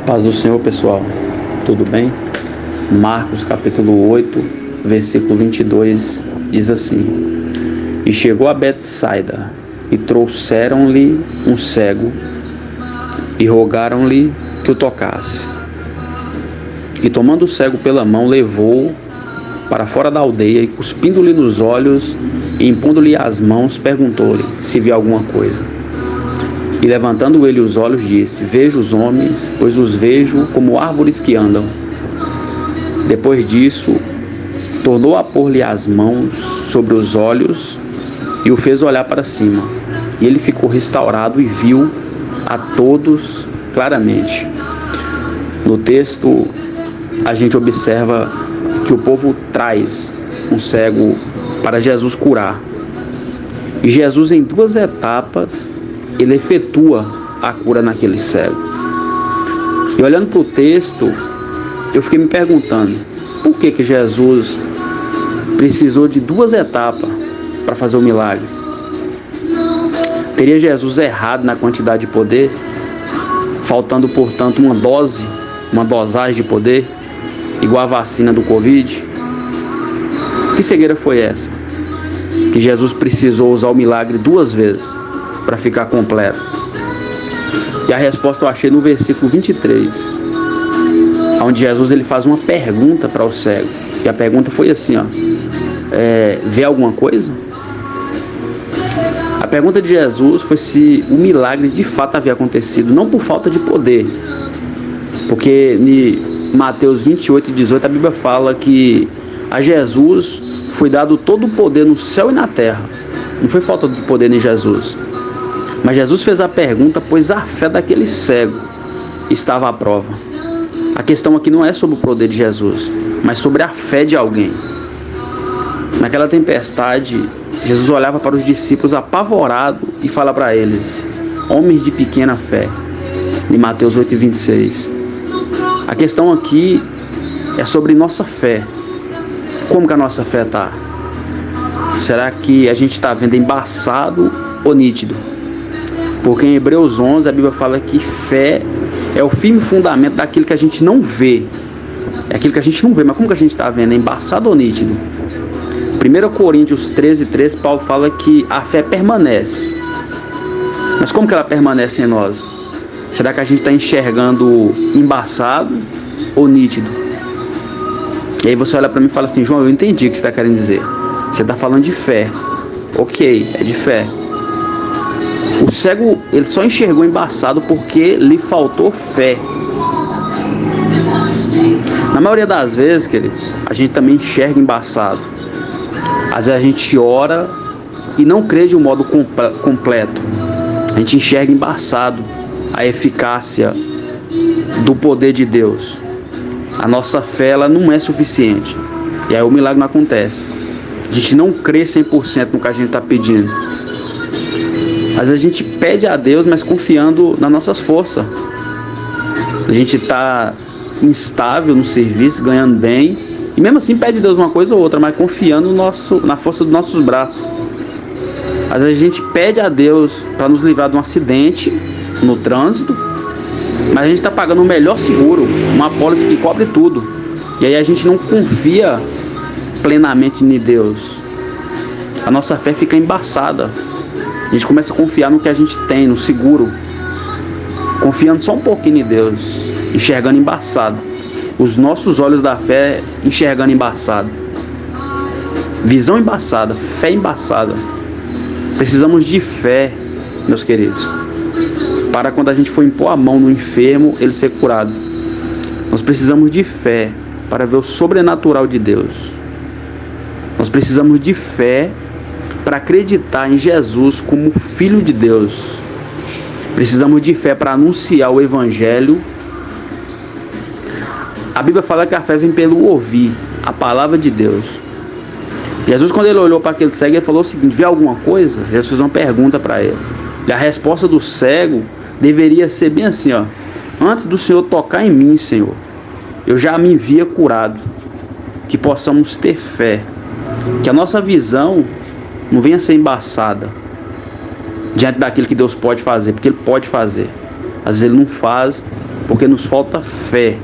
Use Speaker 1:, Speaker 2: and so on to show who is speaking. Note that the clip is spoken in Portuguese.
Speaker 1: Paz do Senhor, pessoal, tudo bem? Marcos capítulo 8, versículo 22, diz assim: E chegou a Betsaida, e trouxeram-lhe um cego, e rogaram-lhe que o tocasse. E tomando o cego pela mão, levou-o para fora da aldeia, e cuspindo-lhe nos olhos, e impondo-lhe as mãos, perguntou-lhe se via alguma coisa. E levantando ele os olhos, disse: Vejo os homens, pois os vejo como árvores que andam. Depois disso, tornou a pôr-lhe as mãos sobre os olhos e o fez olhar para cima. E ele ficou restaurado e viu a todos claramente. No texto, a gente observa que o povo traz um cego para Jesus curar. E Jesus, em duas etapas, ele efetua a cura naquele cego. E olhando para o texto, eu fiquei me perguntando, por que Jesus precisou de duas etapas para fazer o milagre? Teria Jesus errado na quantidade de poder, faltando, portanto, uma dosagem de poder, igual a vacina do Covid? Que cegueira foi essa? Que Jesus precisou usar o milagre duas vezes para ficar completo. E a resposta eu achei no versículo 23, onde Jesus ele faz uma pergunta para o cego. E a pergunta foi assim, vê alguma coisa? A pergunta de Jesus foi se o milagre de fato havia acontecido, não por falta de poder. Porque em Mateus 28 e 18 a Bíblia fala que a Jesus foi dado todo o poder no céu e na terra. Não foi falta de poder em Jesus. Mas Jesus fez a pergunta, pois a fé daquele cego estava à prova. A questão aqui não é sobre o poder de Jesus, mas sobre a fé de alguém. Naquela tempestade, Jesus olhava para os discípulos apavorado e fala para eles: homens de pequena fé, em Mateus 8, 26. A questão aqui é sobre nossa fé. Como que a nossa fé está? Será que a gente está vendo embaçado ou nítido? Porque em Hebreus 11 a Bíblia fala que fé é o firme fundamento daquilo que a gente não vê. É aquilo que a gente não vê, mas como que a gente está vendo? É embaçado ou nítido? 1 Coríntios 13, 3, Paulo fala que a fé permanece. Mas como que ela permanece em nós? Será que a gente está enxergando embaçado ou nítido? E aí você olha para mim e fala assim: João, eu entendi o que você está querendo dizer. Você está falando de fé. Ok, é de fé. O cego, ele só enxergou embaçado porque lhe faltou fé. Na maioria das vezes, queridos, a gente também enxerga embaçado. Às vezes a gente ora e não crê de um modo completo. A gente enxerga embaçado a eficácia do poder de Deus. A nossa fé, ela não é suficiente. E aí o milagre não acontece. A gente não crê 100% no que a gente está pedindo. Às vezes a gente pede a Deus, mas confiando nas nossas forças. A gente está instável no serviço, ganhando bem, e mesmo assim pede a Deus uma coisa ou outra, mas confiando na força dos nossos braços. Às vezes a gente pede a Deus para nos livrar de um acidente no trânsito, mas a gente está pagando o melhor seguro, uma apólice que cobre tudo. E aí a gente não confia plenamente em Deus. A nossa fé fica embaçada. A gente começa a confiar no que a gente tem, no seguro, confiando só um pouquinho em Deus, enxergando embaçado. Os nossos olhos da fé enxergando embaçado. Visão embaçada, fé embaçada. Precisamos de fé, meus queridos, para quando a gente for impor a mão no enfermo, ele ser curado. Nós precisamos de fé para ver o sobrenatural de Deus. Nós precisamos de fé para acreditar em Jesus como Filho de Deus. Precisamos de fé para anunciar o Evangelho. A Bíblia fala que a fé vem pelo ouvir a palavra de Deus. Jesus, quando ele olhou para aquele cego, ele falou o seguinte: vê alguma coisa? Jesus fez uma pergunta para ele. E a resposta do cego deveria ser bem assim, antes do Senhor tocar em mim, Senhor, eu já me via curado. Que possamos ter fé, que a nossa visão não venha a ser embaçada diante daquilo que Deus pode fazer, porque Ele pode fazer. Às vezes Ele não faz, porque nos falta fé.